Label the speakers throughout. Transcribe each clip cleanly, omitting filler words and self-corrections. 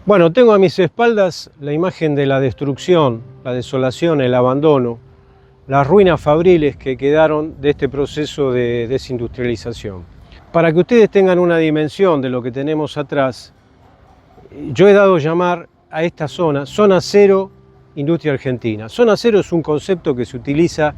Speaker 1: Bueno, tengo a mis espaldas la imagen de la destrucción, la desolación, el abandono, las ruinas fabriles que quedaron de este proceso de desindustrialización. Para que ustedes tengan una dimensión de lo que tenemos atrás, yo he dado llamar a esta zona Cero Industria Argentina. Zona cero es un concepto que se utiliza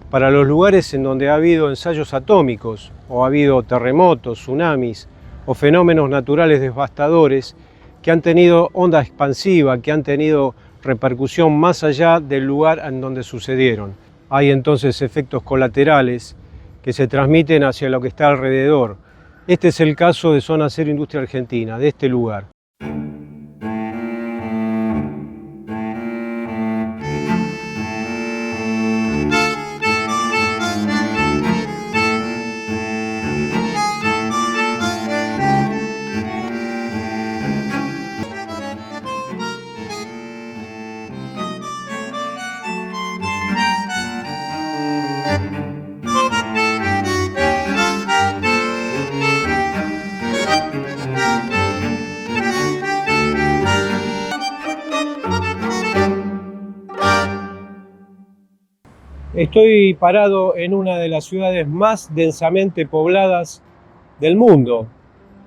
Speaker 1: para los lugares en donde ha habido ensayos atómicos, o ha habido terremotos, tsunamis o fenómenos naturales devastadores que han tenido onda expansiva, que han tenido repercusión más allá del lugar en donde sucedieron. Hay entonces efectos colaterales que se transmiten hacia lo que está alrededor. Este es el caso de Zona Cero Industria Argentina, de este lugar. Estoy parado en una de las ciudades más densamente pobladas del mundo.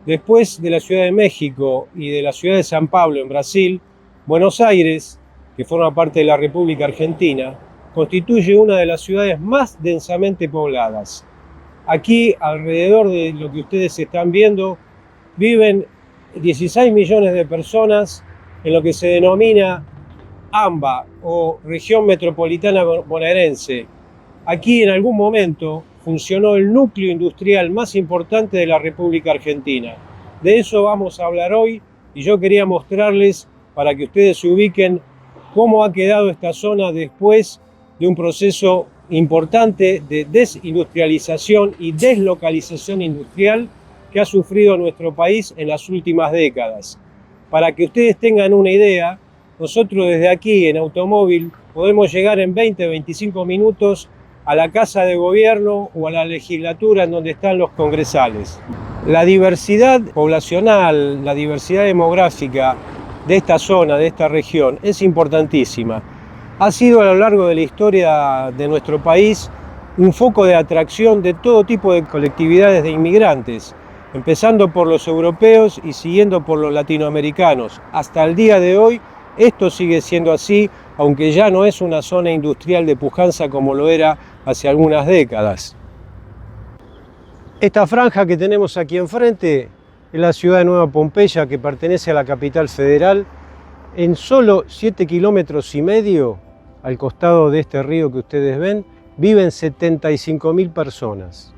Speaker 1: Después de la Ciudad de México y de la ciudad de San Pablo en Brasil, Buenos Aires, que forma parte de la República Argentina, constituye una de las ciudades más densamente pobladas. Aquí, alrededor de lo que ustedes están viendo, viven 16 millones de personas en lo que se denomina AMBA o Región Metropolitana Bonaerense. Aquí en algún momento funcionó el núcleo industrial más importante de la República Argentina. De eso vamos a hablar hoy y yo quería mostrarles, para que ustedes se ubiquen, cómo ha quedado esta zona después de un proceso importante de desindustrialización y deslocalización industrial que ha sufrido nuestro país en las últimas décadas. Para que ustedes tengan una idea, nosotros desde aquí en automóvil podemos llegar en 20-25 minutos a la Casa de Gobierno o a la legislatura en donde están los congresales. La diversidad poblacional, la diversidad demográfica de esta zona, de esta región, es importantísima. Ha sido a lo largo de la historia de nuestro país un foco de atracción de todo tipo de colectividades de inmigrantes, empezando por los europeos y siguiendo por los latinoamericanos. Hasta el día de hoy, esto sigue siendo así, aunque ya no es una zona industrial de pujanza como lo era hace algunas décadas. Esta franja que tenemos aquí enfrente es la ciudad de Nueva Pompeya, que pertenece a la capital federal. En solo 7,5 kilómetros al costado de este río que ustedes ven, viven 75.000 personas.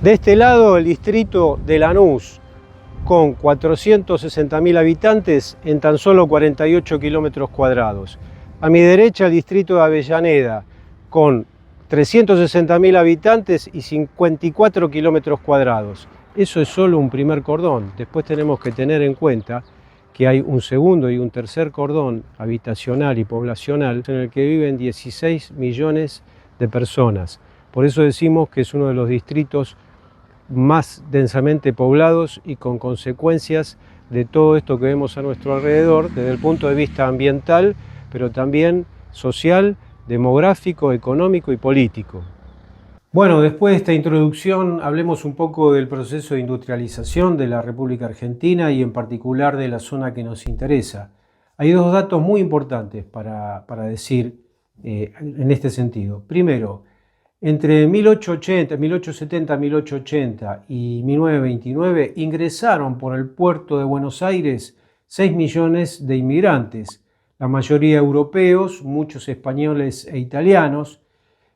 Speaker 1: De este lado, el distrito de Lanús, con 460.000 habitantes en tan solo 48 kilómetros cuadrados. A mi derecha, el distrito de Avellaneda, con 360.000 habitantes y 54 kilómetros cuadrados. Eso es solo un primer cordón. Después tenemos que tener en cuenta que hay un segundo y un tercer cordón habitacional y poblacional en el que viven 16 millones de personas. Por eso decimos que es uno de los distritos más densamente poblados y con consecuencias de todo esto que vemos a nuestro alrededor desde el punto de vista ambiental, pero también social, demográfico, económico y político. Bueno, después de esta introducción, hablemos un poco del proceso de industrialización de la República Argentina y en particular de la zona que nos interesa. Hay dos datos muy importantes para decir en este sentido. Primero, entre 1870, 1880 y 1929 ingresaron por el puerto de Buenos Aires 6 millones de inmigrantes, la mayoría europeos, muchos españoles e italianos,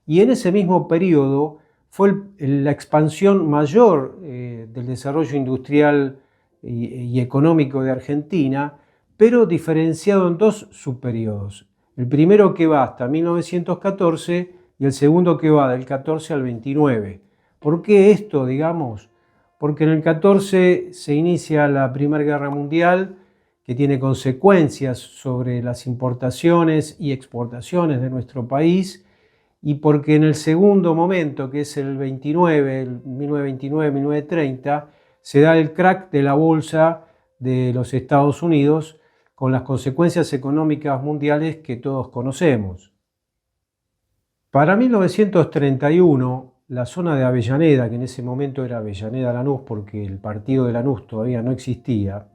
Speaker 1: y en ese mismo periodo fue la expansión mayor del desarrollo industrial y económico de Argentina, pero diferenciado en dos subperiodos. El primero que va hasta 1914 y el segundo que va del 14 al 29. ¿Por qué esto, digamos? Porque en el 14 se inicia la Primera Guerra Mundial, que tiene consecuencias sobre las importaciones y exportaciones de nuestro país, y porque en el segundo momento, que es el 29, el 1929-1930, se da el crack de la bolsa de los Estados Unidos, con las consecuencias económicas mundiales que todos conocemos. Para 1931, la zona de Avellaneda, que en ese momento era Avellaneda Lanús porque el partido de Lanús todavía no existía,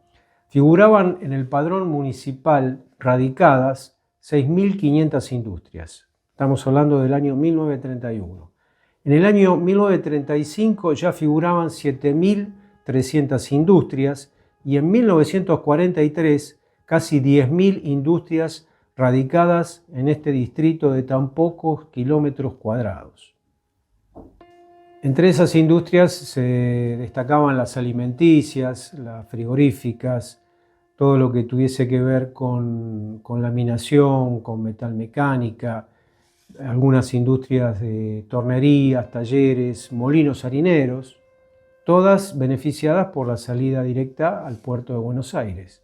Speaker 1: figuraban en el padrón municipal radicadas 6.500 industrias. Estamos hablando del año 1931. En el año 1935 ya figuraban 7.300 industrias y en 1943 casi 10.000 industrias radicadas en este distrito de tan pocos kilómetros cuadrados. Entre esas industrias se destacaban las alimenticias, las frigoríficas, todo lo que tuviese que ver con laminación, con metalmecánica, algunas industrias de tornerías, talleres, molinos harineros, todas beneficiadas por la salida directa al puerto de Buenos Aires.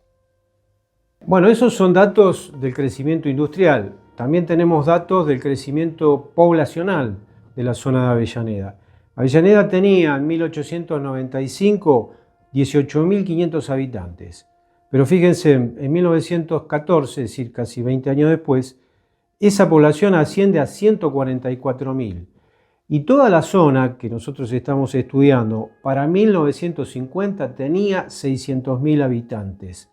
Speaker 1: Bueno, esos son datos del crecimiento industrial. También tenemos datos del crecimiento poblacional de la zona de Avellaneda. Avellaneda tenía en 1895 18.500 habitantes, pero fíjense, en 1914, es decir, casi 20 años después, esa población asciende a 144.000. Y toda la zona que nosotros estamos estudiando, para 1950 tenía 600.000 habitantes.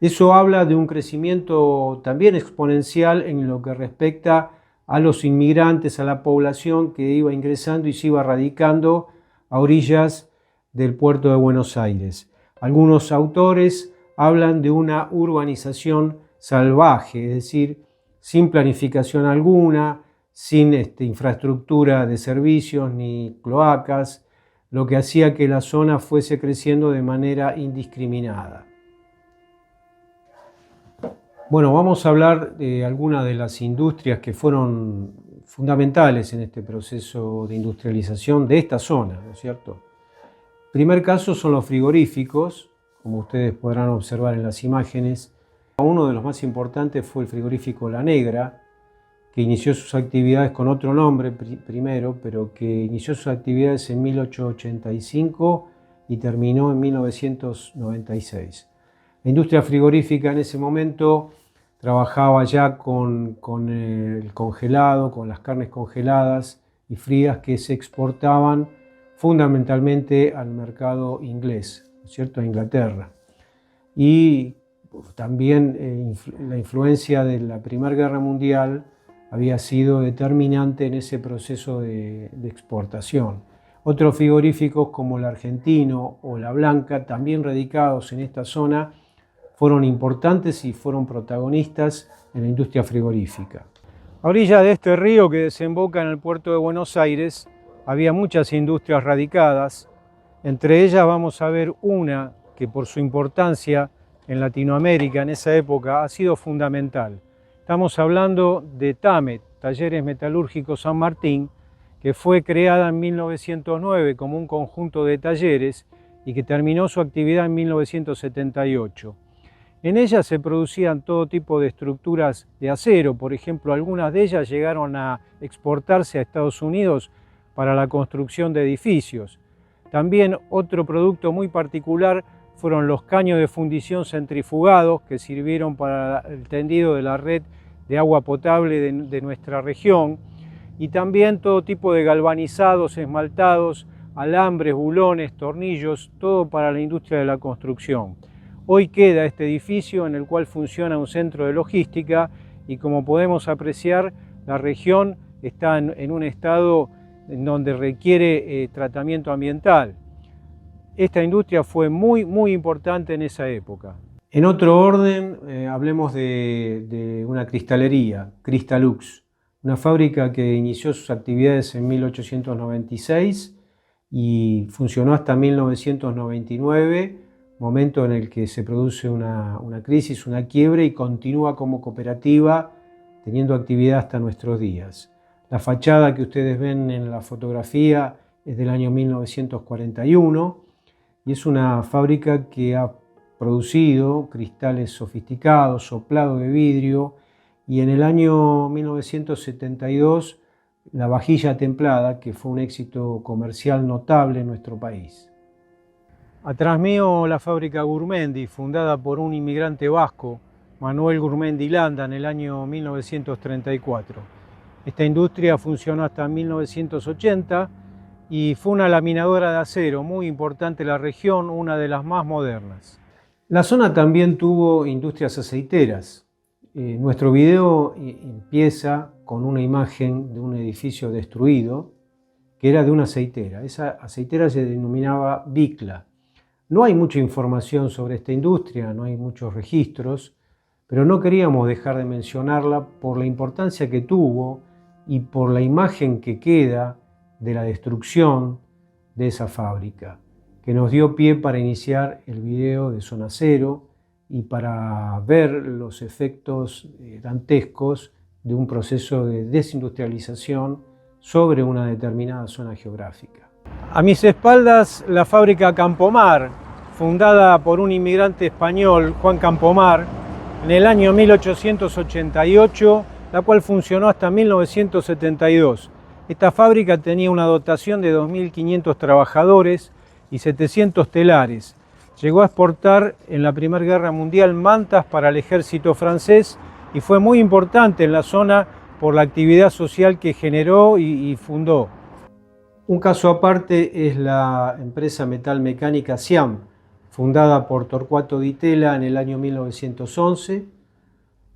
Speaker 1: Eso habla de un crecimiento también exponencial en lo que respecta a los inmigrantes, a la población que iba ingresando y se iba radicando a orillas del puerto de Buenos Aires. Algunos autores hablan de una urbanización salvaje, es decir, sin planificación alguna, sin infraestructura de servicios ni cloacas, lo que hacía que la zona fuese creciendo de manera indiscriminada. Bueno, vamos a hablar de algunas de las industrias que fueron fundamentales en este proceso de industrialización de esta zona, ¿no es cierto? El primer caso son los frigoríficos, como ustedes podrán observar en las imágenes. Uno de los más importantes fue el frigorífico La Negra, que inició sus actividades con otro nombre primero, pero que inició sus actividades en 1885 y terminó en 1996. La industria frigorífica en ese momento trabajaba ya con el congelado, con las carnes congeladas y frías que se exportaban fundamentalmente al mercado inglés, ¿no es cierto?, a Inglaterra. Y también la influencia de la Primera Guerra Mundial había sido determinante en ese proceso de exportación. Otros frigoríficos como el Argentino o la Blanca, también radicados en esta zona, fueron importantes y fueron protagonistas en la industria frigorífica. A orilla de este río que desemboca en el puerto de Buenos Aires había muchas industrias radicadas. Entre ellas vamos a ver una que por su importancia en Latinoamérica en esa época ha sido fundamental. Estamos hablando de TAMET, Talleres Metalúrgicos San Martín, que fue creada en 1909 como un conjunto de talleres y que terminó su actividad en 1978. En ella se producían todo tipo de estructuras de acero, por ejemplo, algunas de ellas llegaron a exportarse a Estados Unidos para la construcción de edificios. También otro producto muy particular fueron los caños de fundición centrifugados que sirvieron para el tendido de la red de agua potable de nuestra región, y también todo tipo de galvanizados, esmaltados, alambres, bulones, tornillos, todo para la industria de la construcción. Hoy queda este edificio en el cual funciona un centro de logística y, como podemos apreciar, la región está en un estado en donde requiere tratamiento ambiental. Esta industria fue muy importante en esa época. En otro orden, hablemos de una cristalería, Cristalux, una fábrica que inició sus actividades en 1896 y funcionó hasta 1999, momento en el que se produce una crisis, una quiebre, y continúa como cooperativa teniendo actividad hasta nuestros días. La fachada que ustedes ven en la fotografía es del año 1941 y es una fábrica que ha producido cristales sofisticados, soplado de vidrio, y en el año 1972 la vajilla templada, que fue un éxito comercial notable en nuestro país. Atrás mío la fábrica Gurmendi, fundada por un inmigrante vasco, Manuel Gurmendi Landa, en el año 1934. Esta industria funcionó hasta 1980 y fue una laminadora de acero muy importante en la región, una de las más modernas. La zona también tuvo industrias aceiteras. Nuestro video empieza con una imagen de un edificio destruido que era de una aceitera. Esa aceitera se denominaba Bicla. No hay mucha información sobre esta industria, no hay muchos registros, pero no queríamos dejar de mencionarla por la importancia que tuvo y por la imagen que queda de la destrucción de esa fábrica, que nos dio pie para iniciar el video de Zona Cero y para ver los efectos dantescos de un proceso de desindustrialización sobre una determinada zona geográfica. A mis espaldas, la fábrica Campomar, fundada por un inmigrante español, Juan Campomar, en el año 1888, la cual funcionó hasta 1972. Esta fábrica tenía una dotación de 2.500 trabajadores y 700 telares. Llegó a exportar en la Primera Guerra Mundial mantas para el ejército francés y fue muy importante en la zona por la actividad social que generó y fundó. Un caso aparte es la empresa metalmecánica Siam, fundada por Torcuato Di Tella en el año 1911.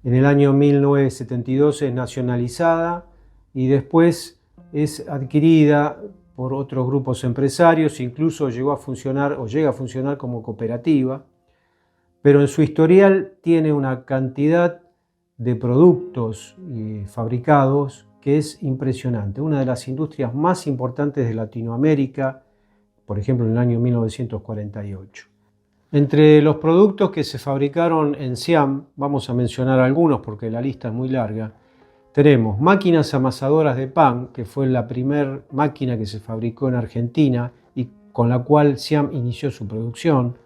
Speaker 1: En el año 1972 es nacionalizada y después es adquirida por otros grupos empresarios, incluso llegó a funcionar o llega a funcionar como cooperativa, pero en su historial tiene una cantidad de productos fabricados que es impresionante. Una de las industrias más importantes de Latinoamérica, por ejemplo en el año 1948. Entre los productos que se fabricaron en Siam, vamos a mencionar algunos porque la lista es muy larga. Tenemos máquinas amasadoras de pan, que fue la primera máquina que se fabricó en Argentina y con la cual Siam inició su producción.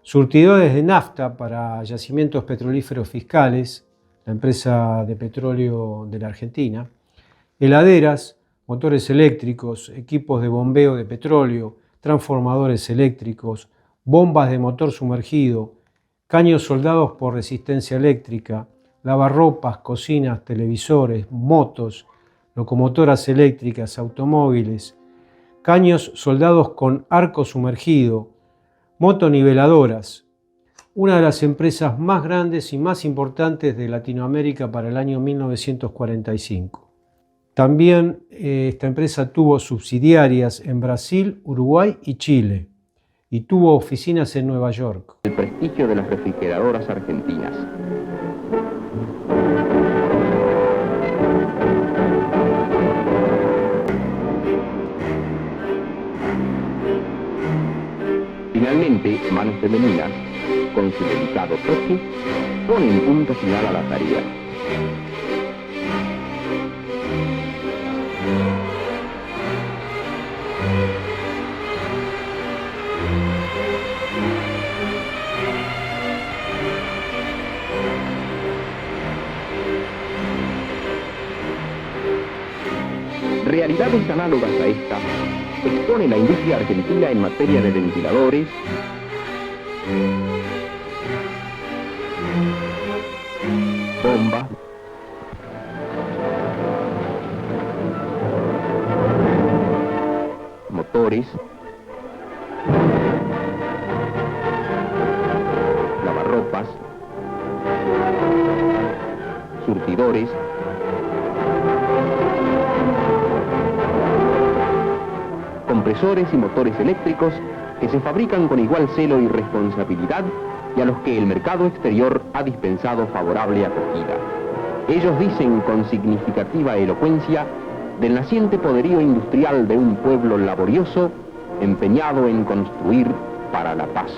Speaker 1: Surtidores de nafta para yacimientos petrolíferos fiscales, la empresa de petróleo de la Argentina. Heladeras, motores eléctricos, equipos de bombeo de petróleo, transformadores eléctricos, bombas de motor sumergido, caños soldados por resistencia eléctrica, lavarropas, cocinas, televisores, motos, locomotoras eléctricas, automóviles, caños soldados con arco sumergido, motoniveladoras. Una de las empresas más grandes y más importantes de Latinoamérica para el año 1945. También esta empresa tuvo subsidiarias en Brasil, Uruguay y Chile, y tuvo oficinas en Nueva York.
Speaker 2: El prestigio de las refrigeradoras argentinas. Finalmente, manos femeninas, con su delicado toque, ponen punto final a la tarea. Realidades análogas a esta expone la industria argentina en materia de ventiladores, bombas, motores, lavarropas, surtidores, compresores y motores eléctricos que se fabrican con igual celo y responsabilidad y a los que el mercado exterior ha dispensado favorable acogida. Ellos dicen con significativa elocuencia del naciente poderío industrial de un pueblo laborioso empeñado en construir para la paz.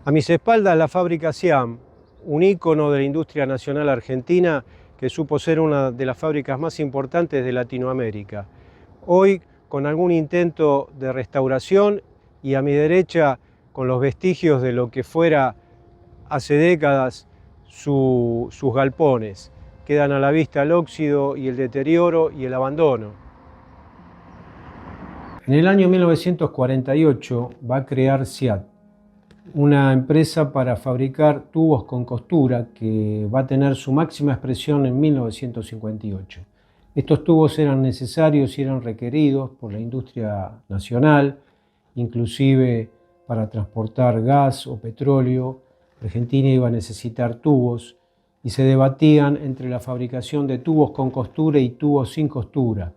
Speaker 1: A mis espaldas la fábrica Siam, un ícono de la industria nacional argentina que supo ser una de las fábricas más importantes de Latinoamérica. Hoy, con algún intento de restauración y a mi derecha con los vestigios de lo que fuera hace décadas sus galpones. Quedan a la vista el óxido y el deterioro y el abandono. En el año 1948 va a crear SIAT, una empresa para fabricar tubos con costura que va a tener su máxima expresión en 1958. Estos tubos eran necesarios y eran requeridos por la industria nacional, inclusive para transportar gas o petróleo. Argentina iba a necesitar tubos y se debatían entre la fabricación de tubos con costura y tubos sin costura.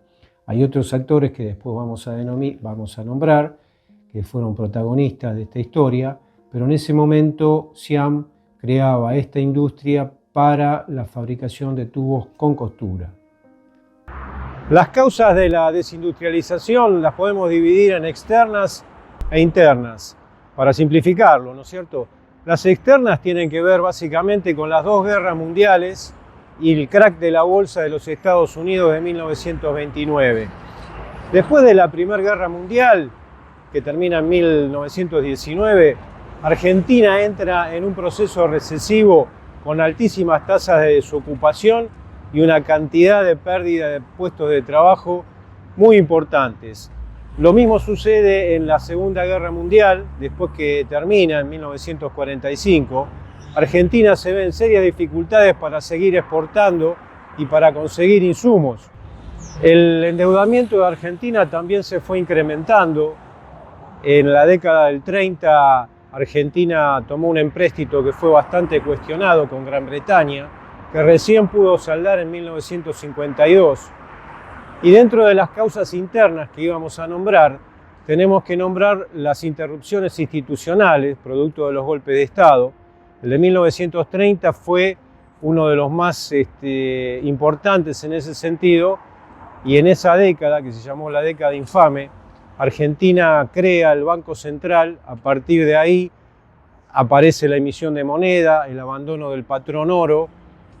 Speaker 1: Hay otros actores que después vamos a nombrar, que fueron protagonistas de esta historia, pero en ese momento Siam creaba esta industria para la fabricación de tubos con costura. Las causas de la desindustrialización las podemos dividir en externas e internas, para simplificarlo, ¿no es cierto? Las externas tienen que ver básicamente con las dos guerras mundiales y el crack de la bolsa de los Estados Unidos de 1929. Después de la Primera Guerra Mundial, que termina en 1919, Argentina entra en un proceso recesivo con altísimas tasas de desocupación y una cantidad de pérdida de puestos de trabajo muy importantes. Lo mismo sucede en la Segunda Guerra Mundial, después que termina en 1945. Argentina se ve en serias dificultades para seguir exportando y para conseguir insumos. El endeudamiento de Argentina también se fue incrementando. En la década del 30, Argentina tomó un empréstito que fue bastante cuestionado con Gran Bretaña, que recién pudo saldar en 1952. Y dentro de las causas internas que íbamos a nombrar, tenemos que nombrar las interrupciones institucionales, producto de los golpes de Estado. El de 1930 fue uno de los más importantes en ese sentido, y en esa década, que se llamó la década infame, Argentina crea el Banco Central. A partir de ahí aparece la emisión de moneda, el abandono del patrón oro,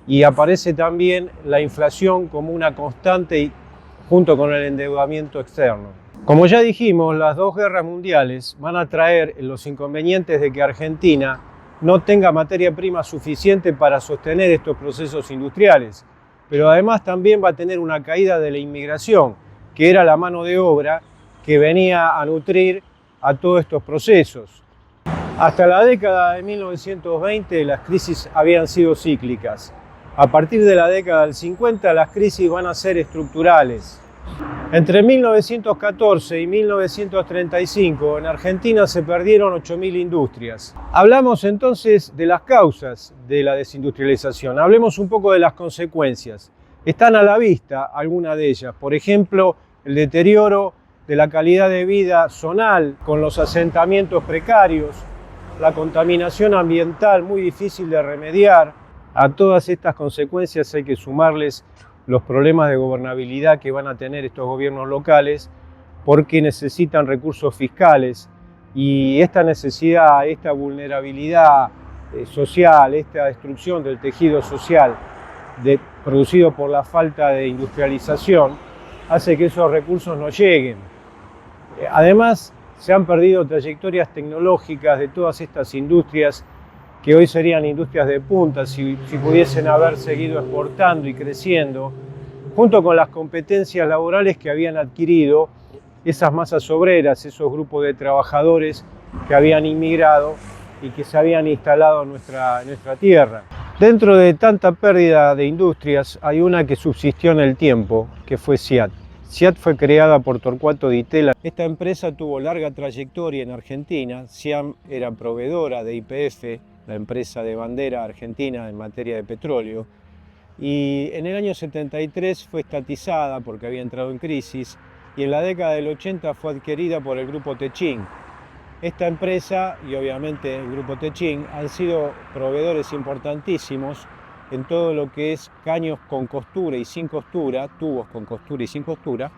Speaker 1: y aparece también la inflación como una constante junto con el endeudamiento externo. Como ya dijimos, las dos guerras mundiales van a traer los inconvenientes de que Argentina no tenga materia prima suficiente para sostener estos procesos industriales, pero además también va a tener una caída de la inmigración, que era la mano de obra que venía a nutrir a todos estos procesos. Hasta la década de 1920 las crisis habían sido cíclicas. A partir de la década del 50 las crisis van a ser estructurales. Entre 1914 y 1935 en Argentina se perdieron 8.000 industrias. Hablamos entonces de las causas de la desindustrialización, hablemos un poco de las consecuencias. Están a la vista algunas de ellas, por ejemplo, el deterioro de la calidad de vida zonal con los asentamientos precarios, la contaminación ambiental muy difícil de remediar. A todas estas consecuencias hay que sumarles los problemas de gobernabilidad que van a tener estos gobiernos locales, porque necesitan recursos fiscales, y esta necesidad, esta vulnerabilidad social, esta destrucción del tejido social producido por la falta de industrialización, hace que esos recursos no lleguen. Además, se han perdido trayectorias tecnológicas de todas estas industrias que hoy serían industrias de punta si pudiesen haber seguido exportando y creciendo, junto con las competencias laborales que habían adquirido esas masas obreras, esos grupos de trabajadores que habían inmigrado y que se habían instalado en nuestra tierra. Dentro de tanta pérdida de industrias hay una que subsistió en el tiempo, que fue SIAT. SIAT fue creada por Torcuato Di Tella. Esta empresa tuvo larga trayectoria en Argentina. SIAM era proveedora de YPF, la empresa de bandera argentina en materia de petróleo, y en el año 73 fue estatizada porque había entrado en crisis, y en la década del 80 fue adquirida por el Grupo Techint. Esta empresa y obviamente el Grupo Techint han sido proveedores importantísimos en todo lo que es caños con costura y sin costura, tubos con costura y sin costura,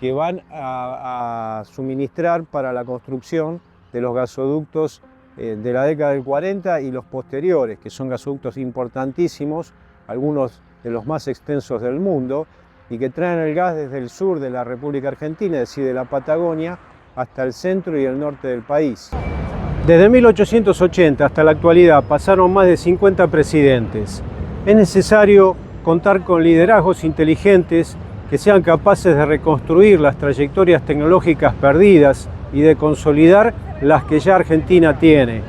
Speaker 1: que van a suministrar para la construcción de los gasoductos de la década del 40 y los posteriores, que son gasoductos importantísimos, algunos de los más extensos del mundo, y que traen el gas desde el sur de la República Argentina, es decir, de la Patagonia, hasta el centro y el norte del país. Desde 1880 hasta la actualidad pasaron más de 50 presidentes. Es necesario contar con liderazgos inteligentes que sean capaces de reconstruir las trayectorias tecnológicas perdidas y de consolidar las que ya Argentina tiene.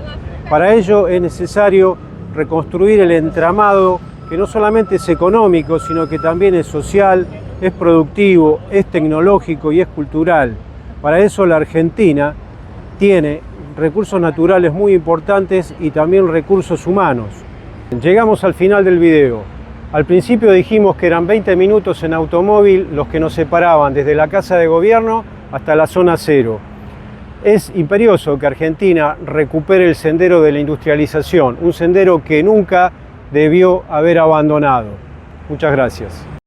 Speaker 1: Para ello es necesario reconstruir el entramado que no solamente es económico, sino que también es social, es productivo, es tecnológico y es cultural. Para eso la Argentina tiene recursos naturales muy importantes y también recursos humanos. Llegamos al final del video. Al principio dijimos que eran 20 minutos en automóvil los que nos separaban desde la Casa de Gobierno hasta la zona cero. Es imperioso que Argentina recupere el sendero de la industrialización, un sendero que nunca debió haber abandonado. Muchas gracias.